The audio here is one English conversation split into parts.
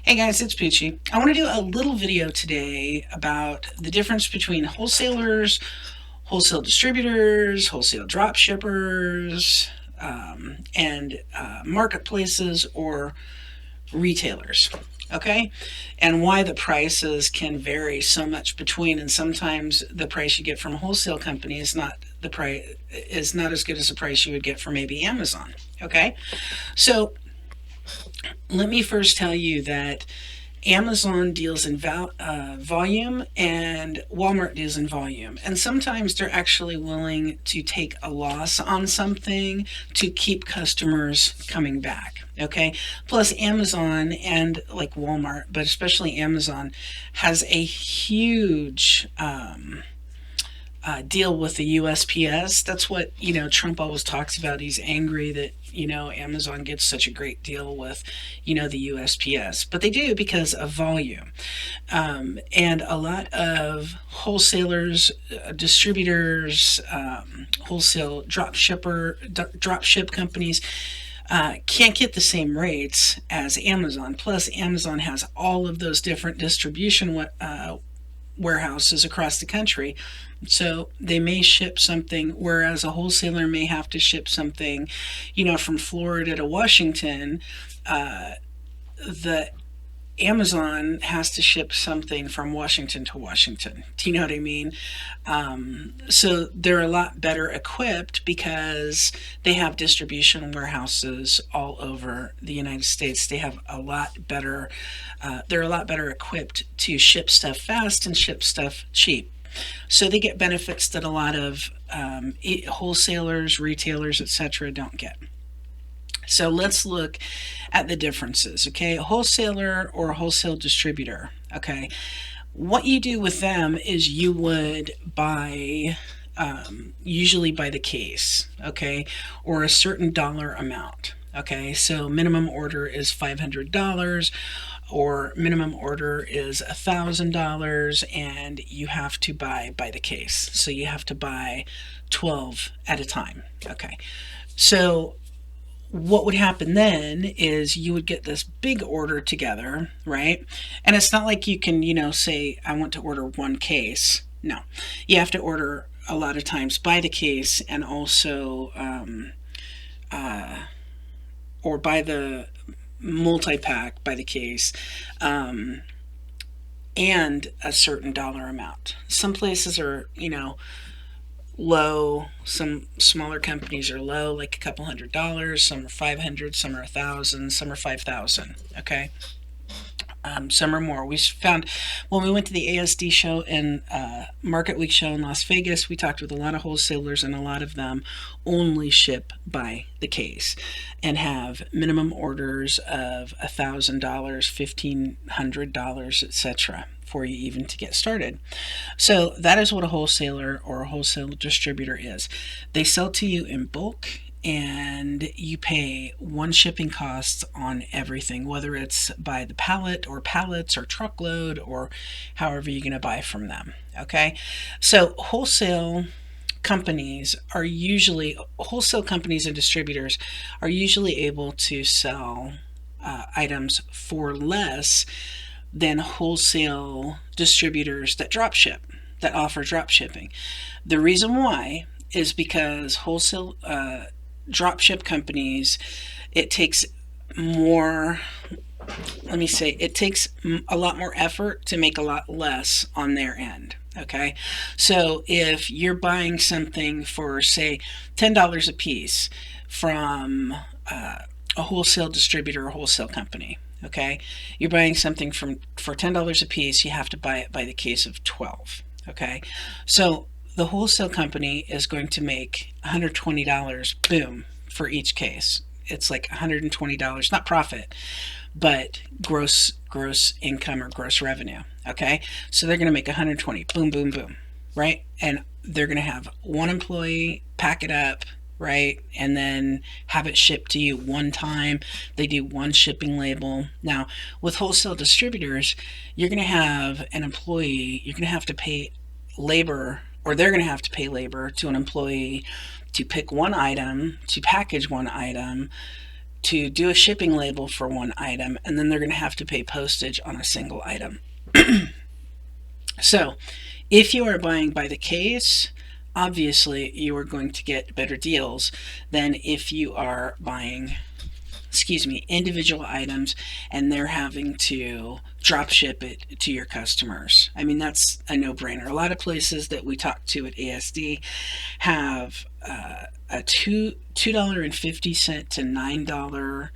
Hey guys, it's Peachy. I want to do a little video today about the difference between wholesalers, wholesale distributors, wholesale drop shippers, and marketplaces or retailers. Okay, and why the prices can vary so much between, and sometimes the price you get from a wholesale company is not the price is not as good as the price you would get from maybe Amazon. Okay, so let me first tell you that Amazon deals in volume and Walmart deals in volume. And sometimes they're actually willing to take a loss on something to keep customers coming back. Okay. Plus, Amazon and like Walmart, but especially Amazon, has a huge deal with the USPS. That's what, Trump always talks about. He's angry that, Amazon gets such a great deal with, the USPS. But they do because of volume. And a lot of wholesalers, distributors, wholesale drop ship companies can't get the same rates as Amazon. Plus, Amazon has all of those different distribution warehouses across the country. So they may ship something, whereas a wholesaler may have to ship something, from Florida to Washington. The Amazon has to ship something from Washington to Washington. Do you know what I mean? So they're a lot better equipped because they have distribution warehouses all over the United States. They have a lot better, they're a lot better equipped to ship stuff fast and ship stuff cheap. So they get benefits that a lot of wholesalers, retailers, etc. don't get. So let's look at the differences, okay? A wholesaler or a wholesale distributor, okay? What you do with them is you would buy, usually by the case, okay? Or a certain dollar amount, okay? So minimum order is $500 or minimum order is $1,000 and you have to buy by the case. So you have to buy 12 at a time, okay? So what would happen then is you would get this big order together, right? And it's not like you can, say, I want to order one case. No, you have to order a lot of times by the case and also, or by the multi-pack by the case, and a certain dollar amount. Some places are, low. Some smaller companies are low, like a couple $100s. Some are 500, some are 1,000, some are 5,000. Okay. Some are more. We found when we went to the ASD show and Market Week show in Las Vegas, we talked with a lot of wholesalers, and a lot of them only ship by the case and have minimum orders of $1,000, $1,500, etc. for you even to get started. So that is what a wholesaler or a wholesale distributor is. They sell to you in bulk and you pay one shipping cost on everything, whether it's by the pallet or pallets or truckload or however you're going to buy from them. Okay, so wholesale companies and distributors are usually able to sell items for less than wholesale distributors that offer drop shipping. The reason why is because wholesale drop ship companies, it takes more, it takes a lot more effort to make a lot less on their end. Okay, so if you're buying something for, say, $10 a piece from a wholesale distributor or wholesale company, okay, you're buying something for $10 a piece, you have to buy it by the case of 12. Okay, so the wholesale company is going to make $120, boom, for each case. It's like $120, not profit, but gross income or gross revenue. Okay, so they're going to make 120, boom, boom, boom, right? And they're going to have one employee pack it up, right, and then have it shipped to you one time. They do one shipping label. Now, with wholesale distributors, you're going to have an employee, you're going to have to pay labor, or they're going to have to pay labor to an employee to pick one item, to package one item, to do a shipping label for one item, and then they're going to have to pay postage on a single item. So if you are buying by the case, obviously you are going to get better deals than if you are buying, individual items and they're having to drop ship it to your customers. I mean, that's a no-brainer. A lot of places that we talk to at ASD have a $2.50 to $9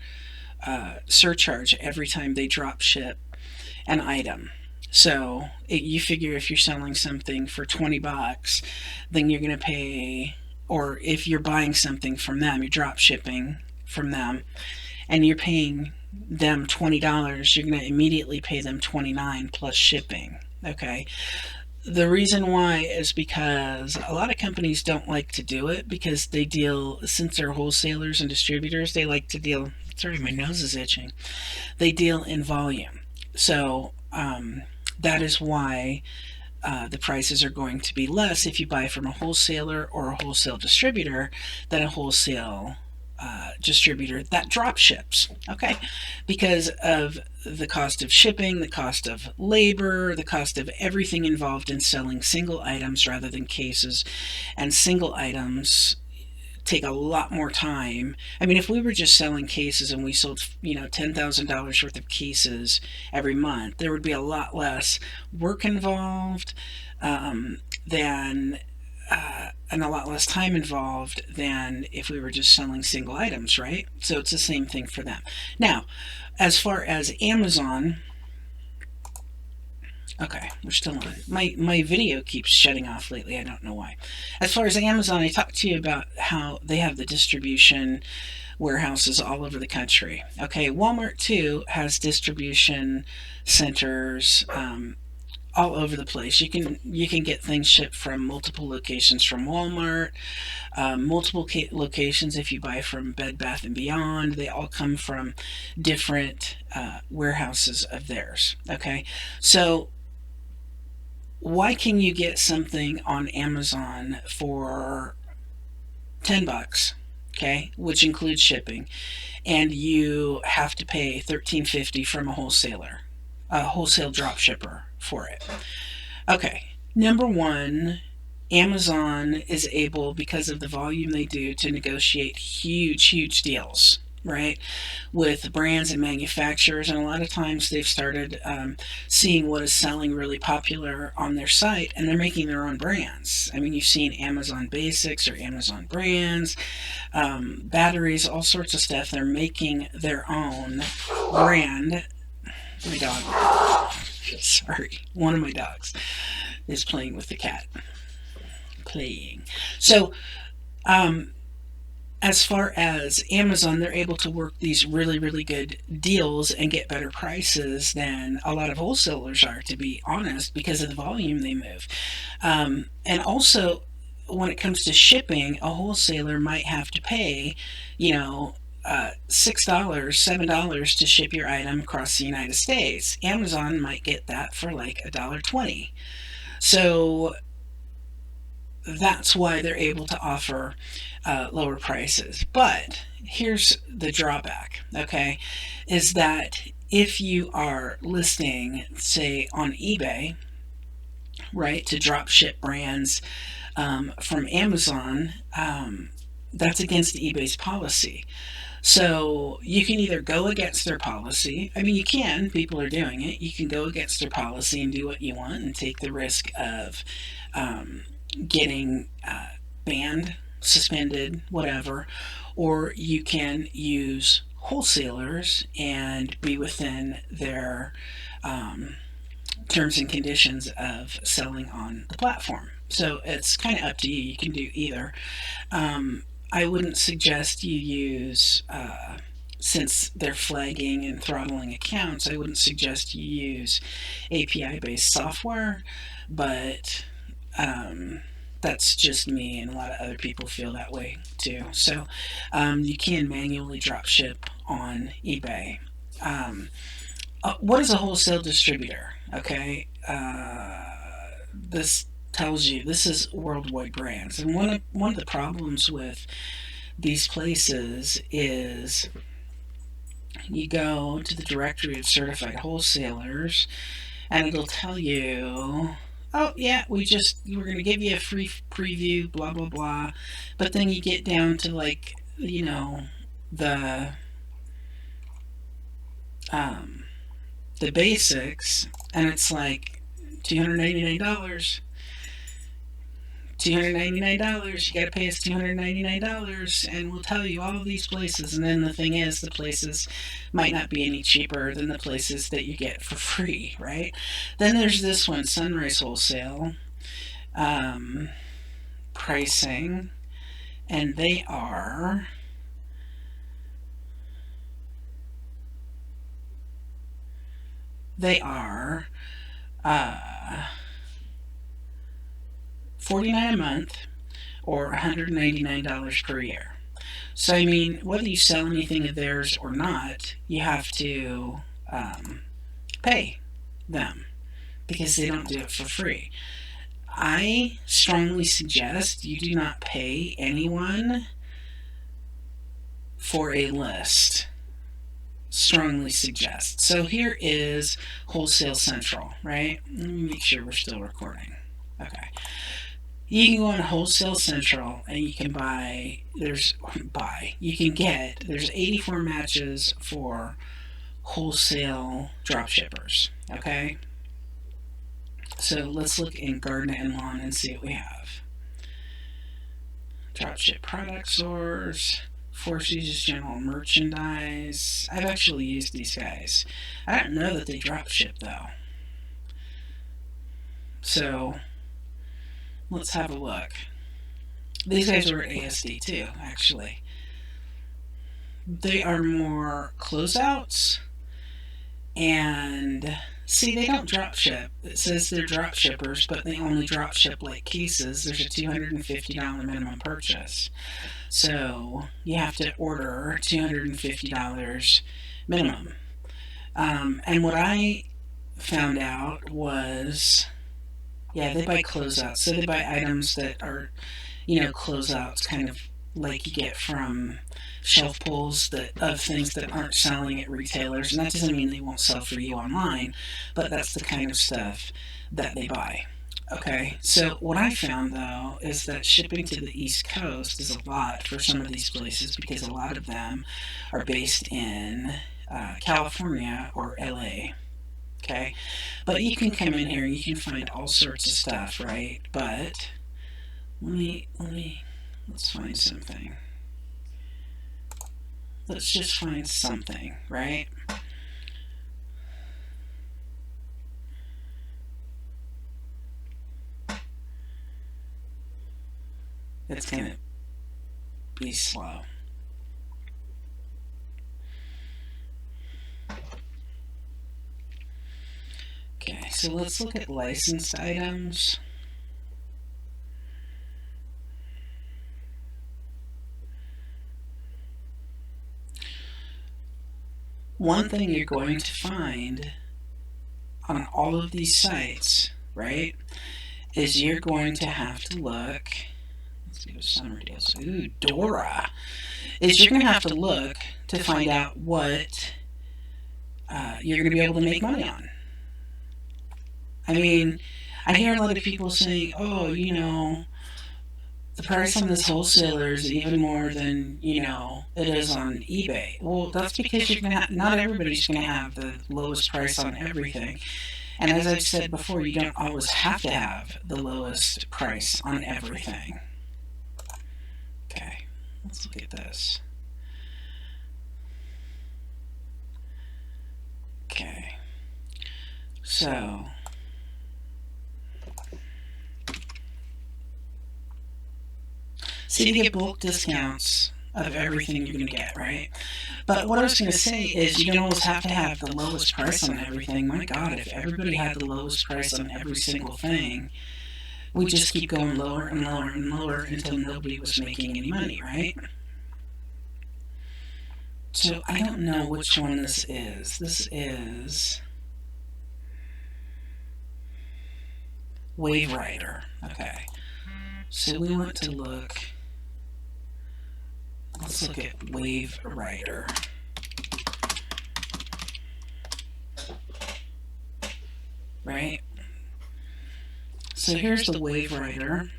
surcharge every time they drop ship an item. So you figure if you're selling something for 20 bucks, then you're going to pay, or if you're buying something from them, you're drop shipping from them, and you're paying them $20, you're going to immediately pay them $29 plus shipping. Okay. The reason why is because a lot of companies don't like to do it because they deal, since they're wholesalers and distributors, they like to deal, sorry, my nose is itching. They deal in volume. So that is why the prices are going to be less if you buy from a wholesaler or a wholesale distributor than a wholesale distributor that drop ships, okay? Because of the cost of shipping, the cost of labor, the cost of everything involved in selling single items rather than cases. And single items take a lot more time. I mean, if we were just selling cases and we sold, $10,000 worth of cases every month, there would be a lot less work involved than and a lot less time involved than if we were just selling single items, right? So it's the same thing for them. Now, as far as Amazon, okay, we're still on. My video keeps shutting off lately. I don't know why. As far as Amazon, I talked to you about how they have the distribution warehouses all over the country. Okay, Walmart too has distribution centers all over the place. You can get things shipped from multiple locations from Walmart, multiple locations if you buy from Bed Bath and Beyond. They all come from different warehouses of theirs. Okay, so why can you get something on Amazon for 10 bucks, okay, which includes shipping, and you have to pay $13.50 from a wholesaler, a wholesale drop shipper for it? Okay, number one, Amazon is able, because of the volume they do, to negotiate huge deals, right, with brands and manufacturers. And a lot of times they've started seeing what is selling really popular on their site, and they're making their own brands. I mean, you've seen Amazon Basics or Amazon Brands, batteries, all sorts of stuff. They're making their own brand. My dog, sorry, one of my dogs is playing with the cat. So, as far as Amazon, they're able to work these really good deals and get better prices than a lot of wholesalers are, to be honest, because of the volume they move. And also, when it comes to shipping, a wholesaler might have to pay, $6, $7 to ship your item across the United States. Amazon might get that for like $1.20. So that's why they're able to offer lower prices. But here's the drawback, okay, is that if you are listing, say, on eBay, right, to drop ship brands from Amazon, that's against eBay's policy. So you can either go against their policy. I mean, you can. People are doing it. You can go against their policy and do what you want and take the risk of getting banned, suspended, whatever. Or you can use wholesalers and be within their terms and conditions of selling on the platform. So it's kind of up to you. You can do either. I wouldn't suggest you use, since they're flagging and throttling accounts, I wouldn't suggest you use API-based software, but that's just me, and a lot of other people feel that way too. So you can manually drop ship on eBay. What is a wholesale distributor? Okay, this tells you this is worldwide brands, and one of the problems with these places is you go to the directory of certified wholesalers, and it'll tell you, oh yeah, we're going to give you a free preview, blah blah blah. But then you get down to, like, the um, the basics, and it's like $299. $299. You got to pay us $299, and we'll tell you all of these places. And then the thing is, the places might not be any cheaper than the places that you get for free, right? Then there's this one, Sunrise Wholesale um, pricing, and they are uh, $49 a month or $199 per year. So I mean, whether you sell anything of theirs or not, you have to pay them because they don't do it for free. I strongly suggest you do not pay anyone for a list. Strongly suggest. So here is Wholesale Central, right? Let me make sure we're still recording. Okay. You can go on Wholesale Central and you can there's 84 matches for wholesale dropshippers. Okay. So let's look in Garden and Lawn and see what we have. Dropship product source, Force uses general merchandise. I've actually used these guys. I don't know that they dropship though. So let's have a look. These guys are at ASD too, actually. They are more closeouts, and see, they don't drop ship. It says they're drop shippers, but they only drop ship like cases. There's a $250 minimum purchase. So you have to order $250 minimum. And what I found out was, yeah, they buy closeouts. So they buy items that are, closeouts, kind of like you get from shelf pulls of things that aren't selling at retailers. And that doesn't mean they won't sell for you online, but that's the kind of stuff that they buy. Okay, so what I found though is that shipping to the East Coast is a lot for some of these places because a lot of them are based in California or LA. Okay, but you can come in here and you can find all sorts of stuff, right? But let's find something. Let's just find something, right? It's going to be slow. Okay, so let's look at licensed items. One thing you're going to find on all of these sites, right, is you're going to have to look. Let's see what summer deals. Ooh, Dora. Is you're going to have to look to find out what you're going to be able to make money on. I mean, I hear a lot of people saying, oh, the price on this wholesaler is even more than, it is on eBay. Well, that's because not everybody's going to have the lowest price on everything. And as I've said before, you don't always have to have the lowest price on everything. Okay, let's look at this. Okay, so see, you get bulk discounts of everything you're going to get, right? But what I was going to say is you don't always have to have the lowest price on everything. My God, if everybody had the lowest price on every single thing, we just keep going lower and lower and lower until nobody was making any money, right? So I don't know which one this is. This is Wave Rider. Okay. So we want to look. Let's look at Wave Rider. right? So here's the Wave Rider,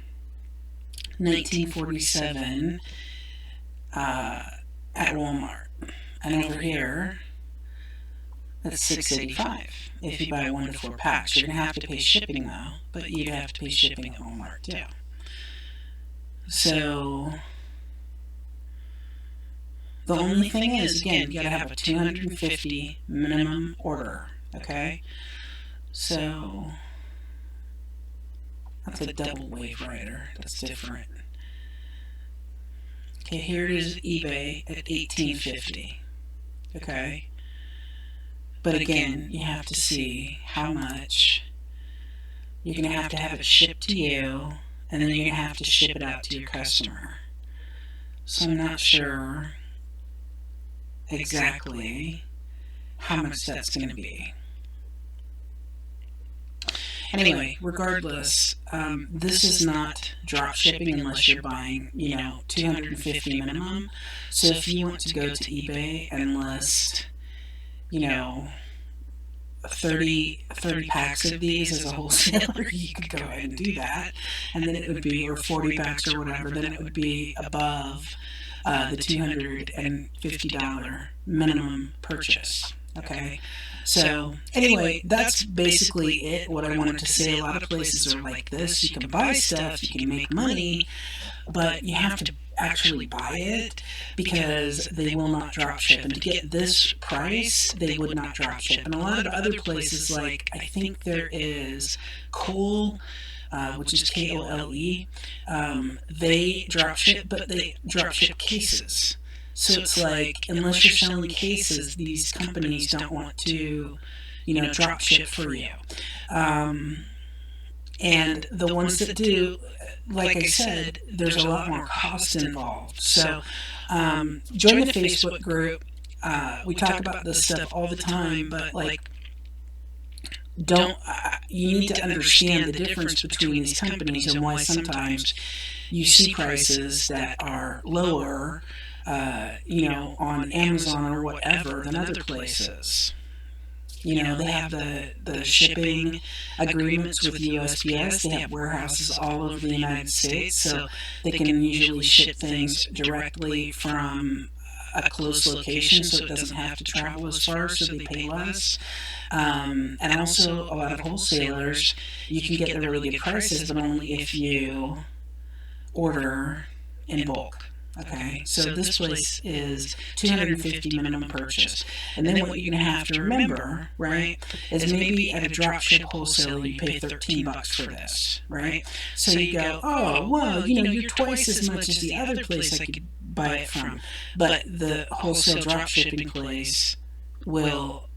1947 at Walmart. And over here, that's $6.85 if you buy 1 to 4 packs. You're going to have to pay shipping though, but you have to pay shipping at Walmart too. So the only thing is, again, you got to have a 250 minimum order, okay? So that's a double Wave Rider. That's different. Okay, here it is eBay at $18.50. Okay? But again, you have to see how much. You're going to have it shipped to you, and then you're going to have to ship it out to your customer. So I'm not sure exactly how much that's going to be. Anyway, regardless, this is not drop shipping unless you're buying, 250 minimum. So if you want to go to eBay and list, 30 packs of these as a wholesaler, you could go ahead and do that. And then it would be, or 40 packs or whatever, then it would be above the $250 minimum purchase. Okay? So anyway, that's basically it, what I wanted to say. A lot of places are like this. You can buy stuff, you can make money, but you have to actually buy it because they will not drop ship. And to get this price, they would not drop ship. And a lot of other places, like I think there is Cole, which is Kole, they drop ship, but they drop ship cases. So it's like, unless you're selling cases, these companies don't want to, drop ship for you. And the ones that do, like I said, there's a lot more cost involved. So join the Facebook group. We talk about this stuff all the time, but you need to understand the difference between these companies and why sometimes you see prices that are lower on Amazon or whatever than other places. They have the shipping agreements with USPS. They have warehouses all over the United States, so they can usually ship things directly from a close location, so it doesn't have to travel as far, so they pay less. And also, a lot of wholesalers, you can get the really good prices, but only if you order in bulk. Okay, so this place is 250 minimum purchase. And then what you're going to have to remember, right, is maybe at a dropship wholesaler you pay $13 for this, right? So you go, oh, well, you're twice as much as the other place I could buy it from. But the wholesale dropshipping place will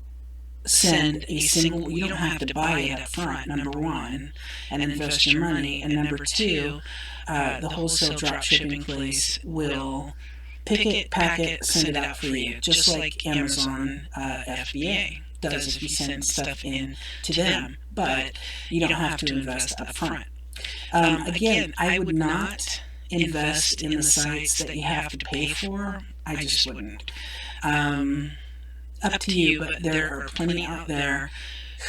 send a single, you don't have to buy it up front, number one, and invest your money, and number two, the wholesale drop shipping place will pick it, pack it, send it out for you, just like Amazon FBA does if you send stuff in to them, but you don't have to invest up front. Again, I would not invest in the sites that you have to pay for. I just wouldn't. Up to you, but there are plenty out there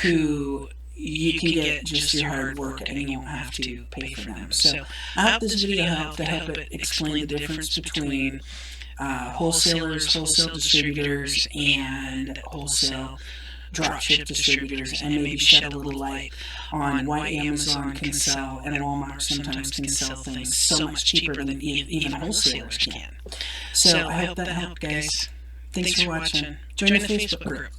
who you can get just your hard work and you won't have to pay for them. So I hope this video helped to help it explain the difference between wholesalers, wholesale distributors, and wholesale dropship distributors, and maybe shed a little light on why Amazon can sell and Walmart sometimes can sell things so much cheaper than even wholesalers can. So I hope that helped, guys. Thanks for watching. Join the Facebook group.